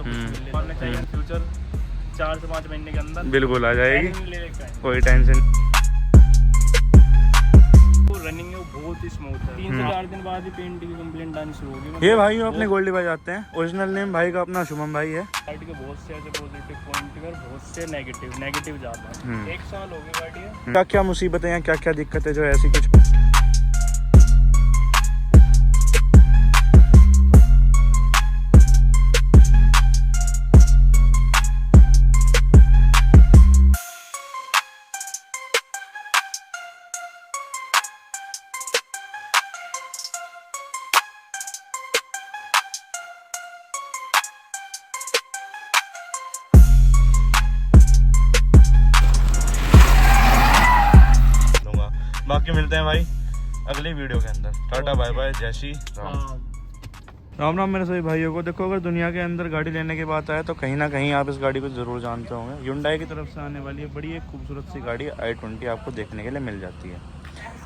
Future 4 से 5 महीने के अंदर बिल्कुल आ जाएगी, लेके कोई टेंशन। रनिंग है वो बहुत ही स्मूथ है। 3 से 4 दिन बाद ही पेंट की कंप्लेंट आनी शुरू होगी। ये भाई अपने गोल्डी भाई आते हैं, ओरिजिनल नेम भाई का अपना शुभम भाई है। गाड़ी के बहुत से ऐसे पॉजिटिव पॉइंट और बहुत से नेगेटिव ज्यादा है। 1 साल हो गई गाड़ी है। क्या क्या मुसीबतें हैं, क्या क्या दिक्कतें जो ऐसी कुछ। बाकी मिलते हैं भाई अगली वीडियो के अंदर। टाटा बाय बाय, जय श्री राम। राम राम मेरे सभी भाइयों को। देखो अगर दुनिया के अंदर गाड़ी लेने की बात आए तो कहीं ना कहीं आप इस गाड़ी को ज़रूर जानते होंगे। Hyundai की तरफ से आने वाली है बड़ी एक खूबसूरत सी गाड़ी i20 आपको देखने के लिए मिल जाती है।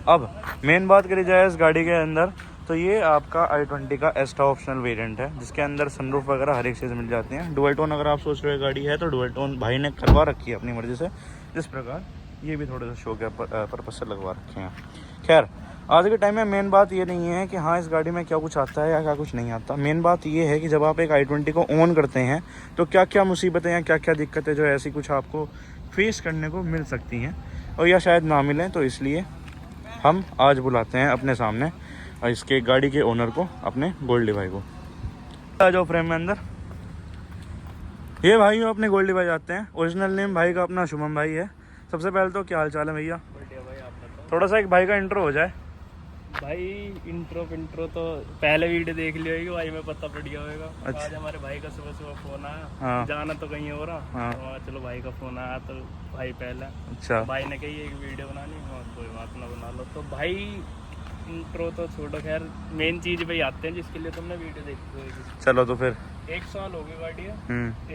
अब मेन बात करी जाए इस गाड़ी के अंदर तो ये आपका i20 का एक्स्ट्रा ऑप्शनल वेरिएंट है, जिसके अंदर सनरूफ वगैरह हर एक चीज़ मिल जाती है। डुअल टोन अगर आप सोच रहे हो गाड़ी है तो डुअल टोन भाई ने करवा रखी है अपनी मर्ज़ी से, जिस प्रकार ये भी थोड़े से शो के पर्पज से लगवा रखे हैं। खैर आज के टाइम में मेन बात ये नहीं है कि हाँ इस गाड़ी में क्या कुछ आता है या क्या कुछ नहीं आता। मेन बात ये है कि जब आप एक i20 को ऑन करते हैं तो क्या क्या मुसीबतें या क्या क्या दिक्कतें जो ऐसी कुछ आपको फेस करने को मिल सकती हैं और या शायद ना मिलें। तो इसलिए हम आज बुलाते हैं अपने सामने इसके गाड़ी के ओनर को, अपने गोल्डी भाई को। आ जाओ फ्रेम में अंदर। ये भाई अपने गोल्डी भाई आते हैं, ओरिजिनल नेम भाई का अपना शुभम भाई है। सबसे पहले तो क्या हाल चाल है भैया? बढ़िया भाई, आप बताओ। थोड़ा सा एक भाई का इंट्रो हो जाए। भाई इंट्रो तो पहले वीडियो देख लिया होगी भाई, में पता पड़ गया होगा। अच्छा। आज हमारे भाई का सुबह फोन आया। हाँ। जाना तो कहीं हो रहा। हाँ। तो चलो भाई का फोन आया तो भाई पहले। अच्छा। भाई ने कही एक वीडियो बनानी, कोई बात ना बना लो। तो भाई इंट्रो तो छोड़ो, खैर मेन चीज भाई आते हैं जिसके लिए तुमने वीडियो देखी होगी। चलो तो फिर 1 साल हो गई गाड़ी है।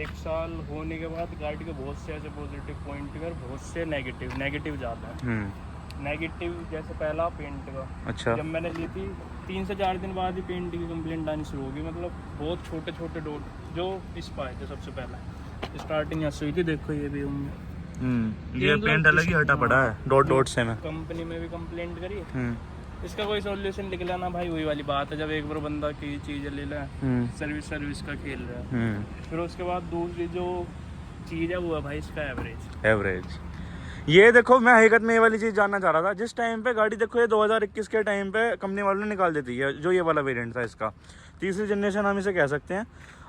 1 साल होने के बाद गाड़ी के बहुत से ऐसे पॉजिटिव पॉइंट और बहुत से नेगेटिव ज्यादा है। नेगेटिव जैसे पहला पेंट का। अच्छा। जब मैंने ली थी 3 से 4 दिन बाद ही पेंट की कंप्लेंट आनी शुरू होगी। मतलब बहुत छोटे छोटे डॉट जो इस पाए थे सबसे पहला स्टार्टिंग ऐसे हुई थी। देखो ये भी होंगे, ये पेंट अलग ही हटा पड़ा है डॉट से। मैं कंपनी में भी कंप्लेंट करी है, इसका कोई सॉल्यूशन निकला ना भाई। वही वाली बात है, जब एक बार बंदा की चीज ले ले सर्विस का खेल रहा है। फिर उसके बाद दूसरी जो चीज है वो है भाई इसका एवरेज। ये देखो मैं हकीकत में ये वाली चीज़ जानना चाह रहा था। जिस टाइम पे गाड़ी देखो ये 2021 के टाइम पे कंपनी वालों ने निकाल देती है जो ये वाला वेरिएंट था इसका, तीसरी जनरेशन हम इसे कह सकते हैं।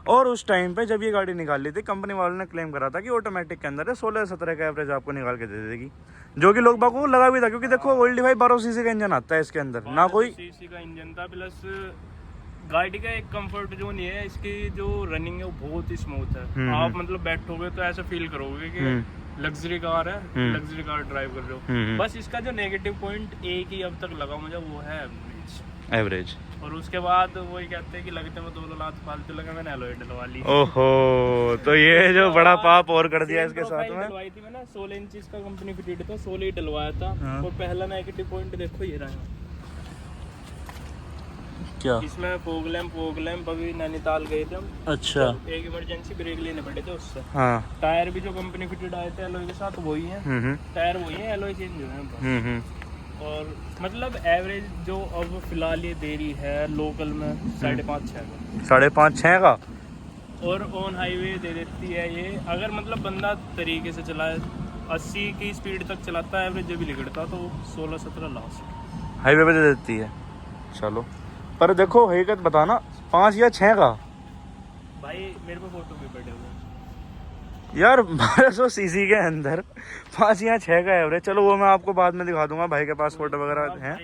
और उस टाइम पे जब ये गाड़ी निकाल ली थी कंपनी वालों ने क्लेम करा था कि ऑटोमेटिक के अंदर 16-17 का एवरेज आपको निकाल के दे देगी, जो कि लोग बागों को लगा भी था। क्योंकि देखो गोल्डी भाई 12 सीसी का इंजन आता है इसके अंदर, ना कोई सीसी का इंजन था। प्लस गाड़ी का एक कंफर्ट जोन ये है, इसकी जो रनिंग है वो बहुत ही स्मूथ है। आप मतलब बैठोगे तो ऐसा फील करोगे कि लग्जरी कार है, लग्जरी कार ड्राइव कर रहे हो। बस इसका जो नेगेटिव पॉइंट एक ही अब तक लगा मुझे, वो है एवरेज। और उसके बाद वही कहते हैं कि लगते में 2 लाख फालतू लगा, मैंने एलॉय डलवा ली। ओहो, तो ये जो बड़ा पाप और कर दिया इसके साथ में। डलवाई थी मैंने 16 इंच का कंपनी फिटेड था, 16 ही डलवाया था। और पहला नेगेटिव पॉइंट देखो ये रहा क्या इसमें फोग लैंप अभी नैनीताल गए थे हम। अच्छा। एक इमरजेंसी ब्रेक लेने पड़े थे उससे। हाँ। टायर भी जो कंपनी फिटेड आए थे एलॉय के साथ वही है, टायर वही है, एलॉय चेंज हुए हैं। और मतलब एवरेज जो अब फिलहाल ये दे रही है लोकल में 5.5-6 का। और ऑन हाईवे दे देती है ये, अगर मतलब बंदा तरीके से चलाए 80 की स्पीड तक चलाता है एवरेज जब भी लिखता तो 16-17 लास्ट हाईवे पे दे देती है। चलो पर देखो हकीकत बताना 5 या 6 का भाई, मेरे को फोटो भी पड़े हुए यार 1200 सीसी के अंदर 5 या 6 का एवरेज। चलो वो मैं आपको बाद में दिखा दूंगा, भाई के पास फोटो वगैरह हैं।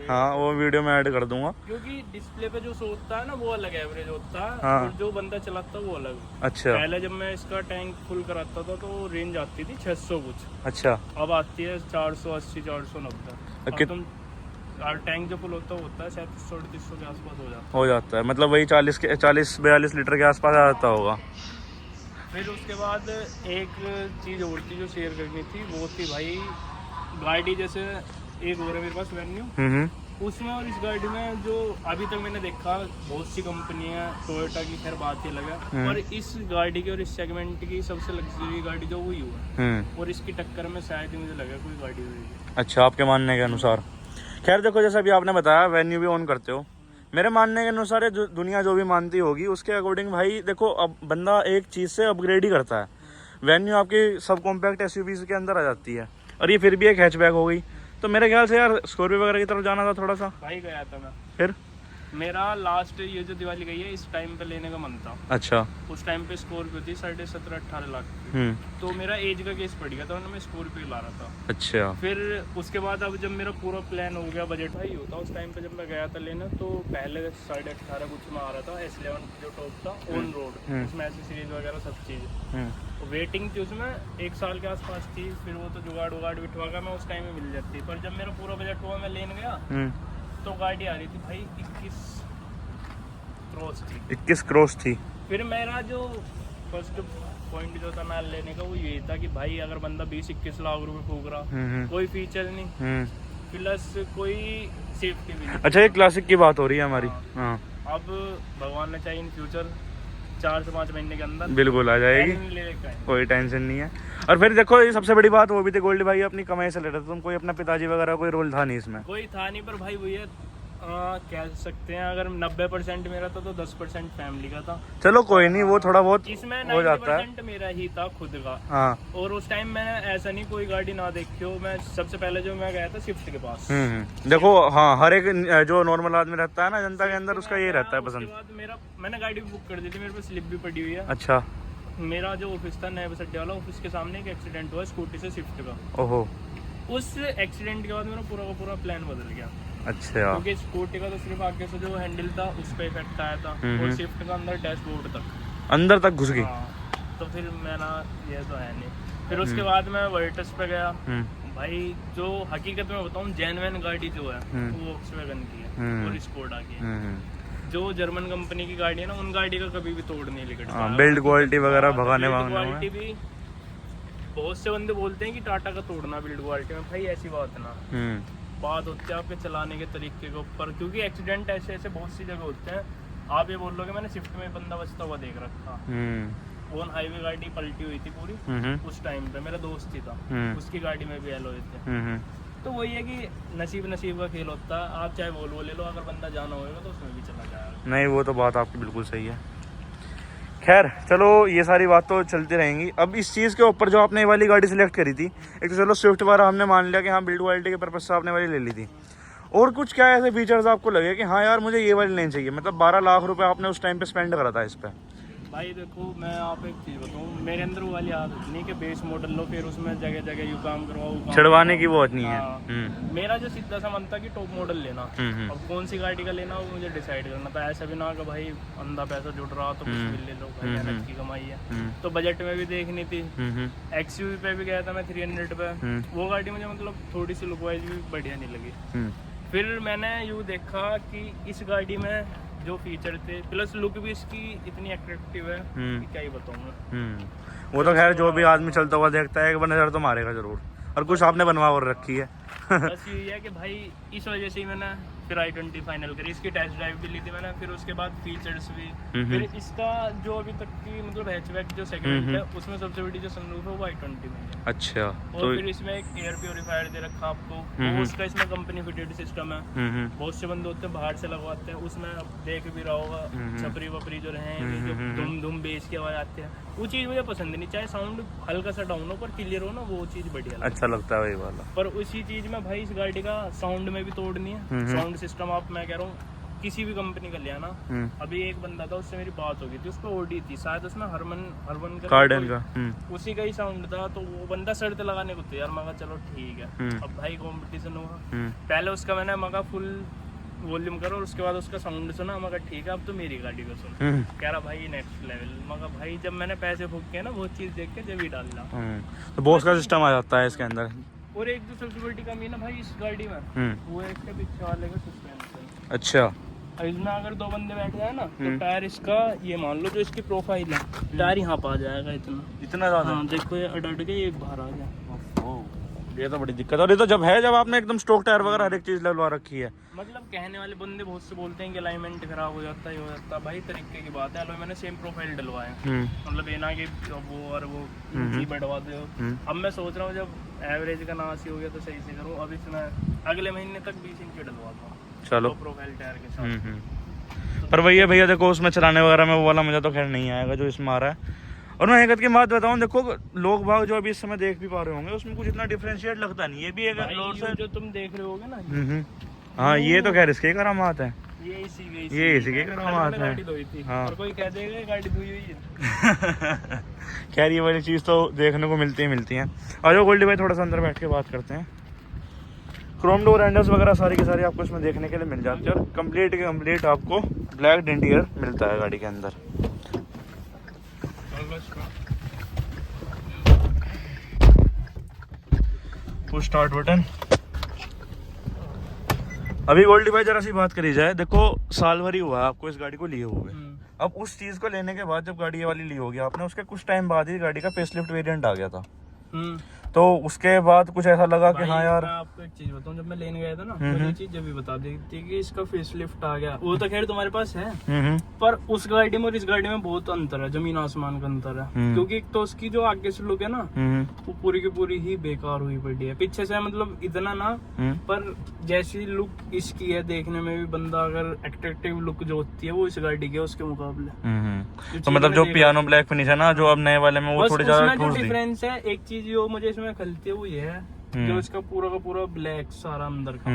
हाँ वो वीडियो में ऐड कर दूंगा। क्योंकि डिस्प्ले पे जो होता है ना वो अलग एवरेज होता है। हाँ। और जो बंदा चलाता है वो अलग। अच्छा। पहले जब मैं इसका टैंक फुल कराता था तो रेंज आती थी 600 कुछ। अच्छा। अब आती है 480-490। तुम टैंक जो फुल होता है 3700-3800 के आसपास हो जाता है। मतलब वही 40-42 लीटर के आसपास आ जाता होगा। फिर उसके बाद एक चीज़ और थी जो शेयर करनी थी, वो थी भाई गाड़ी जैसे एक और है मेरे पास वेन्यू, उसमें और इस गाड़ी में जो अभी तक मैंने देखा बहुत सी कंपनियां, टोयोटा की खैर बात ही लगा, पर इस गाड़ी की और इस सेगमेंट की सबसे लग्जरी गाड़ी जो वही हुआ और इसकी टक्कर में शायद ही मुझे लगा कोई गाड़ी हुई। अच्छा, आपके मानने के अनुसार। खैर देखो, जैसे अभी आपने बताया वेन्यू भी ऑन करते हो, मेरे मानने के अनुसार ये दुनिया जो भी मानती होगी उसके अकॉर्डिंग भाई देखो, अब बंदा एक चीज़ से अपग्रेड ही करता है। वेन्यू आपकी सब कॉम्पैक्ट एसयूवीज के अंदर आ जाती है और ये फिर भी एक हैचबैक हो गई, तो मेरे ख्याल से यार स्कॉर्पियो वगैरह की तरफ जाना था थोड़ा सा। भाई गया था मैं, फिर मेरा लास्ट ये जो दिवाली गई है इस टाइम पे लेने का मन था। अच्छा। उस टाइम पे स्कॉर्पियो थी 17.5-18 लाख की, तो मेरा एज का केस पड़ गया था, मैं स्कॉर्पियो ला रहा था। अच्छा। फिर उसके बाद अब जब मेरा पूरा प्लान हो गया, बजट भाई होता उस टाइम पे जब मैं गया था लेना, तो पहले 18.5 कुछ में आ रहा था S11 जो टॉप था ऑन रोड, उसमें एसेसरीज वगैरह सब चीज़ वेटिंग थी, उसमें 1 साल के आसपास थी। फिर वो तो जुगाड़ बिठवा कर मैं उस टाइम में मिल जाती, पर जब मेरा पूरा बजट हुआ मैं लेने गया तो गाड़ी आ रही थी भाई 21 क्रॉस थी। 21 क्रॉस थी। फिर मेरा जो फर्स्ट पॉइंट जो था मैं लेने का वो यही था कि भाई अगर बंदा 20-21 लाख रुपए फूक रहा, कोई फीचर नहीं प्लस कोई सेफ्टी भी नहीं। अच्छा, ये क्लासिक की बात हो रही है हमारी। हाँ। अब भगवान ने चाहिए इन फ्यूचर 4 से 5 महीने के अंदर बिल्कुल आ जाएगी, कोई टेंशन नहीं है। और फिर देखो, ये सबसे बड़ी बात वो भी थी, गोल्डी भाई अपनी कमाई से ले रहे थे, तुम कोई अपना पिताजी वगैरह कोई रोल था नहीं इसमें? कोई था नहीं, पर भाई भैया कह सकते हैं अगर 90% मेरा था तो 10% फैमिली का था। चलो कोई नहीं, वो थोड़ा बहुत इसमें हो जाता है। 90% मेरा ही था खुद का। हाँ। और उस टाइम मैंने ऐसा नहीं कोई गाड़ी ना देखी हो, मैं सबसे पहले जो मैं गया था स्विफ्ट के पास। देखो हाँ, हर एक जो नॉर्मल आदमी रहता है ना जनता के अंदर, उसका ये रहता है पसंद। उसके बाद मैंने गाड़ी बुक कर दी थी, मेरे पास स्लिप भी पड़ी हुई है। अच्छा। मेरा जो ऑफिस था नया बस अड्डे वाला, ऑफिस के सामने एक एक्सीडेंट हुआ स्कूटी से स्विफ्ट का। ओहो। उस एक्सीडेंट के बाद मेरा पूरा का पूरा प्लान बदल गया। अच्छा। क्योंकि स्कूटी का तो सिर्फ आगे से जो हैंडल था उस पे इफेक्ट आया था और स्विफ्ट का अंदर अंदर तक घुस गई। तो फिर मैं ना, ये तो है नहीं। फिर उसके बाद मैं वर्टस पे गया। भाई जो हकीकत में बताऊं, जेन्युइन गाड़ी जो है वो वोक्सवैगन की है और स्कोडा की है। जो जर्मन कंपनी की गाड़ी है ना, उन गाड़ी का कभी भी तोड़ नहीं लिखता। बिल्ड क्वालिटी वगैरह भगाने क्वालिटी भी बहुत से बंदे बोलते हैं कि टाटा का तोड़ना बिल्ड क्वालिटी में, भाई ऐसी बात ना। बात होती है आपके चलाने के तरीके के ऊपर, क्योंकि एक्सीडेंट ऐसे ऐसे बहुत सी जगह होते हैं। आप ये बोल लो कि मैंने स्विफ्ट में बंदा बचता हुआ देख रखा। ऑन हाईवे गाड़ी पलटी हुई थी पूरी उस टाइम पे, मेरा दोस्त ही था, उसकी गाड़ी में भी एलो थे। तो वही है कि नसीब का खेल होता है। आप चाहे वोल्वो ले लो, अगर बंदा जाना होगा तो उसमें भी चला जाएगा। नहीं, वो तो बात आपकी बिल्कुल सही है। खैर चलो, ये सारी बात तो चलती रहेंगी। अब इस चीज़ के ऊपर जो आपने ये वाली गाड़ी सिलेक्ट करी थी, एक तो चलो स्विफ्ट वाला हमने मान लिया कि हाँ बिल्ड क्वालिटी के पर्पज से आपने वाली ले ली थी, और कुछ क्या ऐसे फीचर्स आपको लगे कि हाँ यार मुझे ये वाली लेनी चाहिए? मतलब 12 लाख रुपए आपने उस टाइम पे स्पेंड करा था इस पे। भाई देखो, मैं आप एक चीज़ बताऊँ, मेरे अंदर वो वाली आदत नहीं कि बेस मॉडल लो फिर उसमें जगह जगह यू काम करवाओ, छड़वाने की वो नहीं है। मेरा जो सीधा सा मन था कि टॉप मॉडल लेना। अब कौन सी गाड़ी का लेना वो मुझे डिसाइड करना था। ऐसा भी ना कि भाई अंधा पैसा जुड़ रहा तो कुछ भी ले लो, भाई मेहनत की कमाई है। तो बजट में भी देखनी थी। XUV पे भी गया था मैं 300 पे, वो गाड़ी मुझे मतलब थोड़ी सी लुक वाइज भी बढ़िया नहीं लगी। फिर मैंने यूँ देखा कि इस गाड़ी में जो फीचर थे प्लस लुक भी इसकी इतनी अट्रैक्टिव है कि क्या ही बताऊँ। वो तो खैर जो भी आदमी चलता हुआ देखता है एक बार नजर तो मारेगा जरूर, और कुछ आपने बनवा और रखी है। बस यही है कि भाई इस वजह से ही मैंने फिर i20 फाइनल करी। इसकी टेस्ट ड्राइव भी ली थी मैंने, फिर उसके बाद फीचर्स भी। फिर इसका जो अभी तक की मतलब हैचबैक जो सेगमेंट है उसमें सबसे बड़ी जो सनरूफ है वो i20 में है। अच्छा। और तो फिर इसमें एक एयर प्योरीफायर दे रखा आपको, वो उसका इसमें कंपनी फिटेड सिस्टम है। बहुत से बंदे होते हैं बाहर से लगवाते हैं, उसमें अब देख भी रहा होगा छपरी वपरी जो रहे जो धुम बेस की आवाज आती है, वो चीज़ मुझे पसंद नहीं। चाहे साउंड हल्का सा डाउन हो पर क्लियर हो ना, वो चीज़ बढ़िया अच्छा लगता है वही वाला। पर उसी चीज़ में भाई इस गाड़ी का साउंड में भी तोड़नी है। साउंड सिस्टम आप, मैं कह रहा हूँ किसी भी कंपनी का लिया ना। अभी एक बंदा था, उससे मेरी बात हो गई थी, उसको ओडी थी शायद, उसमें हरमन का उसी का ही साउंड था। तो वो बंदा शर्त लगाने को तैयार, मगा चलो ठीक है। अब भाई कंपटीशन हुआ, पहले उसका मैंने मगा फुल वॉल्यूम करो और उसके बाद उसका साउंड सुना, मगर ठीक है अब तो मेरी गाड़ी को सुन। कह रहा भाई नेक्स्ट लेवल। मगर भाई जब मैंने पैसे फूक के ना वो चीज़ देख के जब ही डाल रहा, तो बॉस का सिस्टम आ जाता है इसके अंदर। और एक जो सबसे बड़ी कमी है ना भाई इस गाड़ी में, वो एक के पीछे वाले का सस्पेंशन। अच्छा। इसमें अगर 2 बंदे बैठे हैं ना तो टायर इसका ये मान लो जो इसकी प्रोफाइल है, टायर यहाँ पा जाएगा इतना ज्यादा। हाँ देखो, ये अडट के एक बाहर आ गया। ये तो बड़ी दिक्कत है। और ये तो जब आपने एकदम स्टॉक टायर वगैरह हर एक चीज लगवा रखी है। मतलब कहने वाले बंदे बहुत से बोलते हैं कि अलाइनमेंट खराब हो जाता है, ये हो जाता है, भाई तरीके की बात है। एलॉय मैंने सेम प्रोफाइल डलवाए, मतलब ये ना कि वो और वो की बढ़वा दो। अब मैं सोच रहा हूँ जब एवरेज का नासी हो गया तो सही से करूँ। अब इसमें अगले महीने तक 20 इंच डलवाता हूँ, चलो प्रोफाइल टायर के साथ। पर वही है भैया, देखो उसमें चलाने वगैरह में वो वाला मजा तो खैर नहीं आएगा जो इसमें आ रहा है। और मैं हकीकत की बात बताऊं, देखो लोग भाग जो अभी इस समय देख भी पा रहे होंगे उसमें कुछ इतना डिफरेंशिएट लगता नहीं। ये भी एक जो तुम देख रहे होगे ना, हाँ ये तो खैर इसके करामात है, ये इसी के करामात है। हाँ और कोई कह देगा गाड़ी धोई हुई है। खैर ये वाली चीज़ तो देखने को मिलती हैं। और जो गोल्डी भाई थोड़ा सा अंदर बैठ के बात करते हैं। क्रोम डोर हैंडल्स वगैरह सारी की सारी आपको इसमें देखने के लिए मिल जाती है। और कंप्लीट आपको ब्लैक इंटीरियर मिलता है गाड़ी के अंदर। Push start button. अभी गोल्डी भाई जरा सी बात करी जाए, देखो साल भर ही हुआ है आपको इस गाड़ी को लिए हुए। अब उस चीज को लेने के बाद जब गाड़ी ये वाली ली होगी आपने, उसके कुछ टाइम बाद ही गाड़ी का फेसलिफ्ट वेरिएंट आ गया था। तो उसके बाद कुछ ऐसा लगा कि हाँ यार, मैं आपको एक चीज बताऊं, जब मैं लेने गया था ना, मुझे चीज जब भी बता दी थी कि इसका फेसलिफ्ट आ गया। वो तो खैर तुम्हारे पास है, पर उस गाड़ी में और इस गाड़ी में बहुत अंतर है, जमीन आसमान का अंतर है। क्योंकि एक तो उसकी जो आगे से लुक है ना, वो पूरी की पूरी ही बेकार हुई पड़ी है। पीछे से मतलब इतना ना, पर जैसी लुक इसकी है देखने में भी, बंदा अगर अट्रैक्टिव लुक जो होती है वो इस गाड़ी की है उसके मुकाबले। तो मतलब जो पियानो ब्लैक फिनिश है ना, जो अब नए वाले में, वो थोड़ी ज्यादा जो डिफरेंस है, एक चीज जो मुझे इसमें खलती है वो ये है, जो इसका पूरा का पूरा ब्लैक सारा अंदर का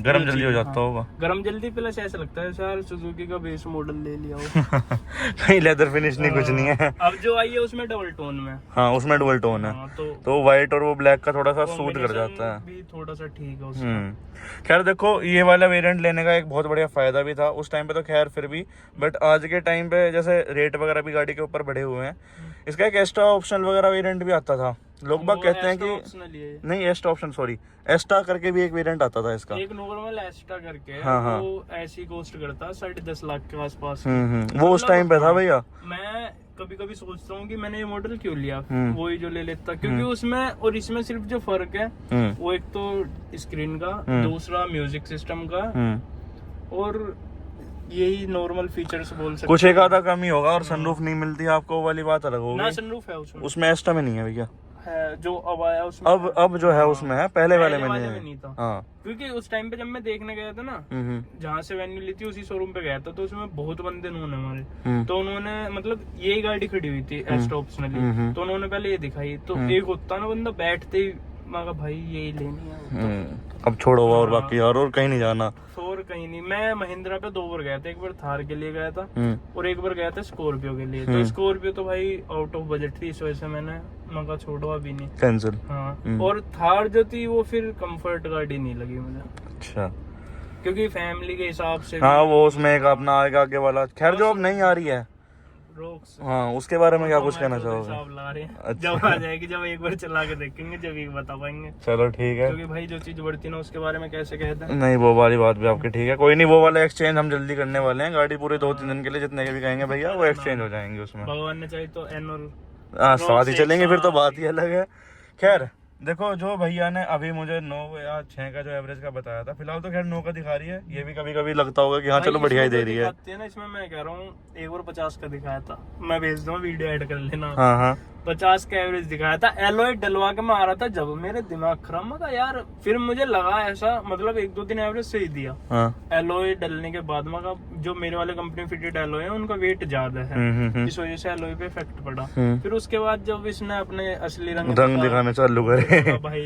गरम जल्दी हो जाता होगा। गरम जल्दी प्लस ऐसा लगता है यार सुजुकी का बेस मॉडल ले लिया हो। नहीं लेदर फिनिश नहीं, कुछ नहीं है। अब जो आई है उसमें डबल टोन में, हाँ उसमें डबल टोन है, तो व्हाइट और वो ब्लैक का थोड़ा सा सूट कर जाता है, भी थोड़ा सा ठीक है उसमें। खैर देखो ये वाला वेरिएंट लेने का एक बहुत बढ़िया फायदा भी था उस टाइम पे, तो खैर फिर भी, बट आज के टाइम पे जैसे रेट वगैरह भी गाड़ी के ऊपर बढ़े हुए हैं, इसका एक एक्स्ट्रा ऑप्शनल वगैरह वेरिएंट भी आता था। लोग बाग कहते हैं कि नहीं, एक्स्ट्रा ऑप्शन सॉरी, एस्टा करके भी एक वेरिएंट आता था इसका, एक नॉर्मल एस्टा करके। हाँ। वो ऐसी कॉस्ट करता 10.5 लाख के आसपास। वो उस टाइम पे था भैया। मैं कभी कभी सोचता हूँ कि मैंने ये मॉडल क्यों लिया, वही जो ले लेता, क्योंकि उसमें और इसमें सिर्फ जो फर्क है वो एक तो स्क्रीन का, दूसरा म्यूजिक सिस्टम का, और यही नॉर्मल फीचर्स बोल सकते। कुछ एक आधा कम ही होगा, और सनरूफ नहीं मिलती आपको, वो वाली बात अलग होगी। ना सनरूफ है उसमें एस्टा में नहीं है भैया, है जो अब आया उसमें। अब जो है उसमें है, पहले वाले में नहीं था। हाँ। क्योंकि उस टाइम पे जब मैं देखने गया था ना, जहाँ से वेन्यू ली थी उसी शोरूम पे गया था, तो उसमें बहुत बंदे उन्होंने हमारे, तो उन्होंने मतलब यही गाड़ी खड़ी हुई थी एस्टा ऑप्शनली, तो उन्होंने पहले ये दिखाई, तो एक होता ना बंदा बैठते ही मगर भाई यही लेनी है। अब छोड़ो और बाकी यार, और कहीं नहीं जाना, और कहीं नहीं। मैं महिंद्रा पे 2 बार गया था, एक बार थार के लिए गया था और एक बार गया था स्कॉर्पियो के लिए। तो स्कॉर्पियो तो भाई आउट ऑफ बजट थी, इस वजह से मैंने मगा छोड़ो अभी नहीं, कैंसिल। हाँ, और थार जो थी वो फिर कंफर्ट गाड़ी नहीं लगी मुझे। अच्छा, क्योंकि फैमिली के हिसाब से हाँ, वो उसमें एक अपना आएगा आगे वाला, खैर जो अब नहीं आ रही है रोक्स, हाँ, उसके बारे में क्या कुछ कहना चाहोगे? अच्छा। जब आ जाएगी, जब एक बार चला के देखेंगे, जब एक बता पाएंगे। चलो ठीक है, क्योंकि भाई जो चीज बढ़ती ना उसके बारे में कैसे कहते हैं। नहीं वो वाली बात भी आपकी ठीक है, कोई नहीं, वो वाला एक्सचेंज हम जल्दी करने वाले हैं। गाड़ी पूरे 2-3 दिन के लिए जितने के भी कहेंगे भैया वो एक्सचेंज हो जाएंगे उसमें, भगवान ने चाहे तो एनुअल साथ ही चलेंगे, फिर तो बात ही अलग है। खैर देखो, जो भैया ने अभी मुझे 9 या 6 का जो एवरेज का बताया था, फिलहाल तो खैर 9 का दिखा रही है। ये भी कभी कभी लगता होगा कि हाँ चलो बढ़िया ही दे रही है ना। इसमें मैं कह रहा हूँ एक बार 50 का दिखाया था, मैं भेज दूंगा वीडियो ऐड कर लेना। हाँ हाँ, 50 का एवरेज दिखाया था, एलॉय डलवा के मैं आ रहा था, जब मेरे दिमाग खराब था यार। फिर मुझे लगा ऐसा, मतलब 1-2 दिन एवरेज सही दिया। एलॉय डलने के बाद में जो मेरे वाले कंपनी फिटेड एलॉय है उनका वेट ज्यादा है, इस वजह से एलॉय पे इफेक्ट पड़ा। फिर उसके बाद जब इसने अपने असली रंग दिखाना चालू करे भाई,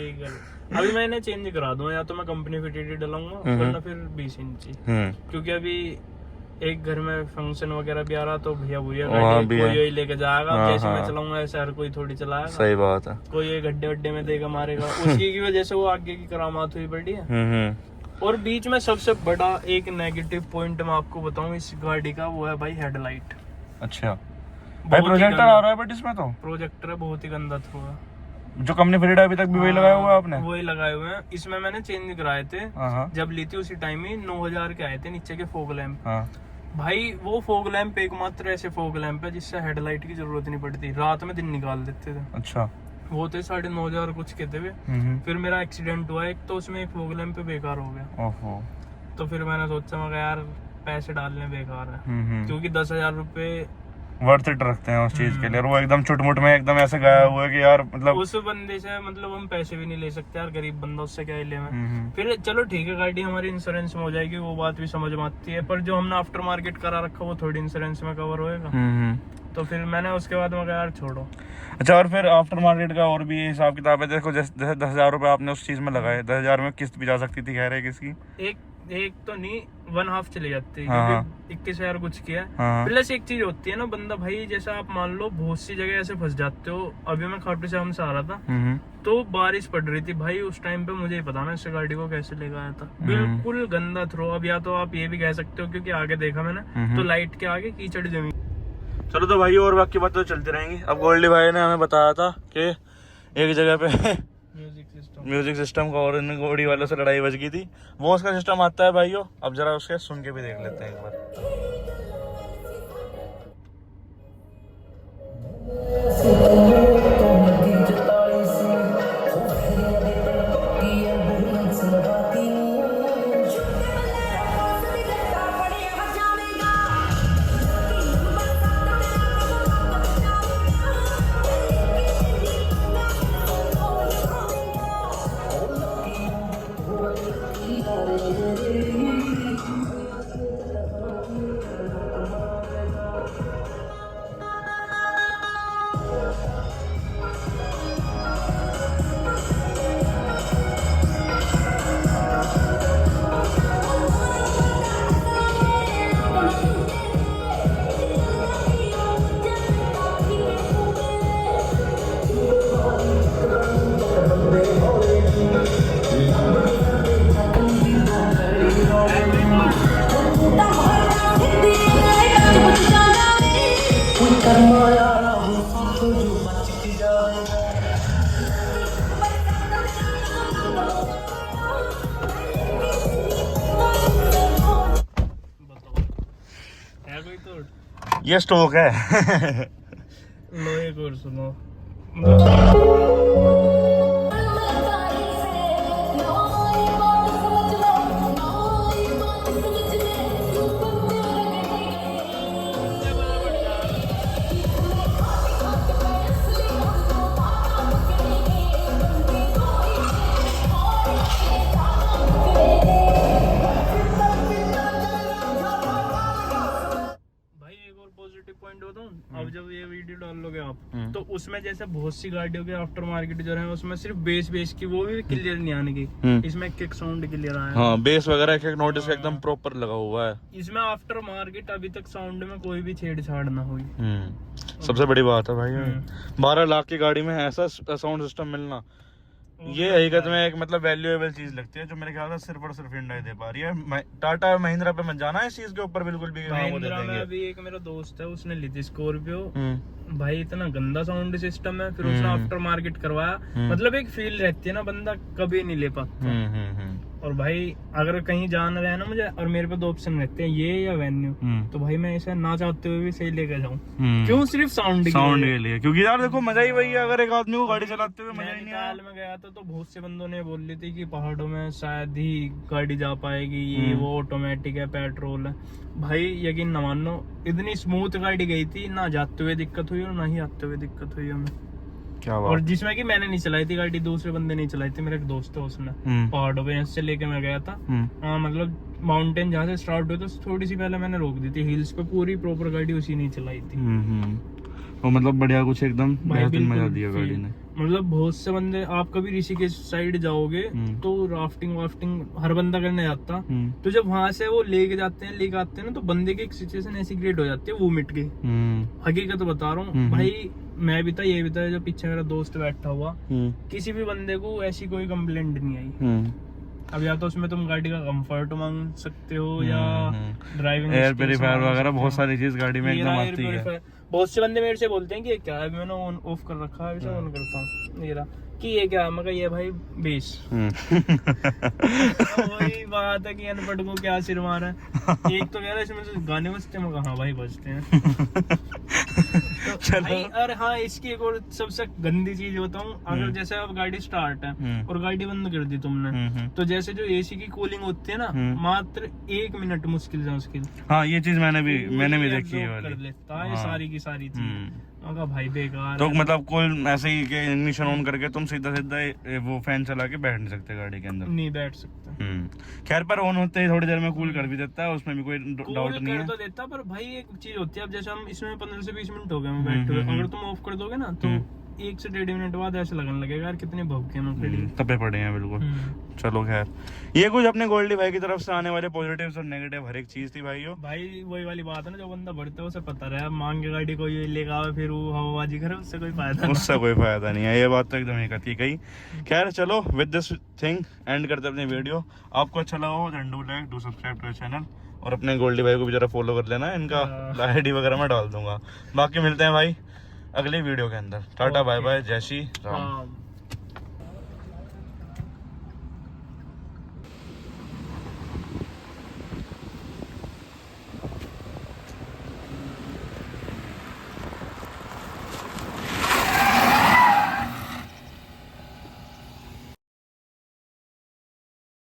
अभी मैंने चेंज करा दूं, या तो मैं कंपनी फिटेड डलाऊंगा वरना फिर 20 इंची, क्योंकि अभी एक घर में फंक्शन वगैरह भी आ रहा, तो भैया कोई लेके जाएगा, जैसे मैं चलाऊंगा ऐसे हर कोई थोड़ी चलाएगा। सही बात है, कोई गड्ढे वड्ढे में देगा मारेगा, उसी की वजह से वो आगे की करामात हुई पड़ी है। और बीच में सबसे बड़ा एक नेगेटिव पॉइंट मैं आपको बताऊं इस गाड़ी का, वो है भाई हेडलाइट। अच्छा भाई, प्रोजेक्टर आ रहा है, बट इसमें तो प्रोजेक्टर है, बहुत ही गंदा थ्रू है। जो कंपनी फिटेड अभी तक भी वही लगाया हुआ है आपने? वही लगाए हुए हैं। इसमें मैंने चेंज कराए थे, जब ली थी उसी टाइम ही 9000 के आए थे नीचे के फॉग लैंप। भाई वो फॉग लैंप एकमात्र ऐसे फॉग लैंप है जिससे हेडलाइट की जरूरत नहीं पड़ती, रात में दिन निकाल देते थे। अच्छा, वो थे 9,500 कुछ के थे वे। फिर मेरा एक्सीडेंट हुआ एक, तो उसमें एक फॉग लैंप पे बेकार हो गया। ओहो। तो फिर मैंने सोचा मैं यार पैसे डालने बेकार है, क्योंकि 10,000 रुपए वर्थ इट रखते हैं उस चीज के लिए, और वो एकदम चुटमुट में एकदम ऐसे गया हुआ है कि यार मतलब उस बंदे से मतलब हम पैसे भी नहीं ले सकते यार, गरीब बंदा, उससे क्या ही ले मैं। फिर चलो ठीक है, गाड़ी हमारी इंश्योरेंस में हो जाएगी, वो बात भी समझ में आती है, पर जो हमने आफ्टर मार्केट करा रखा वो थोड़ी इंश्योरेंस में कवर होएगा। तो फिर मैंने उसके बाद मैं यार छोड़ो। अच्छा, और फिर आफ्टर मार्केट का और भी हिसाब किताब है? देखो जैसे 10,000 रुपए आपने उस चीज में लगाए, 10,000 में किस्त भी जा सकती थी, कह रहे किसकी? एक तो नहीं, 1/2 चले जाते हैं, हाँ। क्योंकि 21,000 कुछ किया। हाँ। प्लस एक चीज होती है ना बंदा भाई, जैसा आप मान लो बहुत सी जगह ऐसे फंस जाते हो। अभी मैं खाटू श्याम से आ रहा था, तो बारिश पड़ रही थी भाई, उस टाइम पे मुझे ही पता मैं इस गाड़ी को कैसे लेकर आया था, बिल्कुल गंदा थ्रो। अब या तो आप ये भी कह सकते हो क्योंकि आगे देखा मैंने, तो लाइट के आगे कीचड़ जमी। चलो तो भाई, और बाकी बात तो चलती रहेंगी। अब गोल्डी भाई ने हमें बताया था कि एक जगह पे म्यूजिक सिस्टम का और इन गोड़ी वालों से लड़ाई बच गई थी, वो उसका सिस्टम आता है भाइयों। अब जरा उसके सुन के भी देख लेते हैं एक बार। ये स्टॉक है। लो एक और सुनो। अब जब ये वीडियो डाल लोगे आप, तो उसमें जैसे बहुत सी गाड़ियों के आफ्टर मार्केट जो है उसमें सिर्फ बेस की वो भी क्लियर नहीं आने की, इसमें किक साउंड क्लियर आया। हाँ, बेस वगैरह एक नोटिस एकदम प्रॉपर लगा हुआ है। इसमें आफ्टर मार्केट अभी तक साउंड में कोई भी छेड़छाड़ ना हुई। सबसे बड़ी बात है भाई, 12 लाख की गाड़ी में ऐसा साउंड सिस्टम मिलना, ये हकीकत में एक मतलब वैल्यूएबल चीज लगती है, जो मेरे ख्याल से सिर्फ और सिर्फ हिंडा ही दे पा रही है। टाटा महिंद्रा पे मत जाना इस चीज के ऊपर बिल्कुल भी। महिंद्रा में अभी एक मेरा दोस्त है, उसने ली थी स्कॉर्पियो, भाई इतना गंदा साउंड सिस्टम है, फिर उसने आफ्टर मार्केट करवाया, मतलब एक फील रहती है ना, बंदा कभी नहीं ले पाता। और भाई अगर कहीं जाना रहे ना मुझे, और मेरे पे 2 ऑप्शन रहते हैं, ये या वेन्यू, तो भाई मैं ऐसा ना चाहते हुए भी सही लेकर जाऊं। क्यों? सिर्फ साउंड के लिए, क्योंकि यार देखो मजा ही वही है, अगर एक आदमी को गाड़ी चलाते हुए मजा ही नहीं आया। में गया था तो बहुत से बंदों ने बोल ली थी कि पहाड़ों में शायद ही गाड़ी जा पाएगी, ये वो ऑटोमेटिक है, पेट्रोल है। भाई यकीन न मानो, इतनी स्मूथ गाड़ी गई थी, ना जाते हुए दिक्कत हुई और ना ही आते हुए दिक्कत हुई हमें। क्या बात? और जिसमें कि मैंने नहीं चलाई थी गाड़ी, दूसरे बंदे नहीं चलाई थी, मेरा एक दोस्त है उसने पहाड़ों पे से लेके मैं गया था। मतलब माउंटेन जहाँ से स्टार्ट हुई तो थोड़ी सी पहले मैंने रोक दी थी, हिल्स पे पूरी प्रॉपर गाड़ी उसी नहीं चलाई थी। वो मतलब बढ़िया कुछ एकदम बेहतरीन मजा दिया गाड़ी ने। मतलब बहुत से बंदे, आप कभी ऋषिकेश साइड जाओगे तो राफ्टिंग हर बंदा करने जाता, तो जब वहां से वो लेके जाते हैं लेके आते हैं ना, तो बंदे की एक सिचुएशन ऐसी क्रिएट हो जाती है, वो मिट गई। हकीकत बता रहा हूँ भाई, मैं भी था, ये भी था, जो पीछे मेरा दोस्त बैठा हुआ, किसी भी बंदे को ऐसी कोई कंप्लेंट नहीं आई। अब या तो उसमें तुम गाड़ी का कंफर्ट मांग सकते हो, या ड्राइविंग एयर प्यूरीफायर वगैरह बहुत सारी चीज गाड़ी में एकदम आती है। बहुत से बंदे मेरे से बोलते हैं कि ये क्या है, मैंने ऑन ऑफ कर रखा है, ऑन करता हूँ मेरा कि ये क्या, मैं ये भाई बेस। वही बात है कि अनपढ़ को क्या सिर मारा है। एक तो कह रहा है इसमें से गाने बजते हैं, मैं कहा भाई बजते हैं। तो भाई और हाँ, इसकी एक और सबसे गंदी चीज बताऊं, अगर जैसे अब गाड़ी स्टार्ट है और गाड़ी बंद कर दी तुमने, तो जैसे जो एसी की कूलिंग होती है ना, मात्र 1 मिनट मुश्किल से मुश्किल, हाँ ये चीज मैंने भी देखी है absorb वाली। कर लेता है सारी की सारी चीज। मगर भाई बेकार तो है। मतलब कोई ऐसे ही के इग्निशन ऑन करके तुम सीधा वो फैन चला के बैठ नहीं सकते गाड़ी के अंदर। नहीं बैठ सकता। खैर पर ऑन होते ही थोड़ी देर में कूल कर भी देता है, उसमें भी कोई डाउट कूल नहीं कर है। तो देता, पर भाई एक चीज होती है, अब जैसे हम इसमें 15 से 20 मिनट हो गए हम बैठे हुए, अगर तुम ऑफ कर दोगे ना तो 1 से 1.5 मिनट बाद ऐसे लगने लगेगा यार कितने भौंके हम खड़ी। तपे पड़े हैं बिल्कुल। चलो खैर, ये कुछ अपने गोल्डी भाई की तरफ से आने वाले पॉजिटिव्स और नेगेटिव हर एक चीज थी भाइयों। भाई वही वाली बात है ना, जो बंदा भरता है उसे पता रहा, मांग के गाड़ी कोई लेगा फिर वो हवाबाजी करे, उससे कोई फायदा नहीं। उससे कोई फायदा नहीं है, ये बात तो एकदम ही कथी कही। खैर चलो, विद दिस थिंग एंड करते अपनी वीडियो। आपको अच्छा लगा हो do like, do subscribe to channel, और अपने गोल्डी भाई को भी जरा फॉलो कर लेना, इनका आईडी वगैरह मैं डाल दूंगा। बाकी मिलते हैं भाई अगली वीडियो के अंदर। टाटा बाय बाय, जय श्री राम।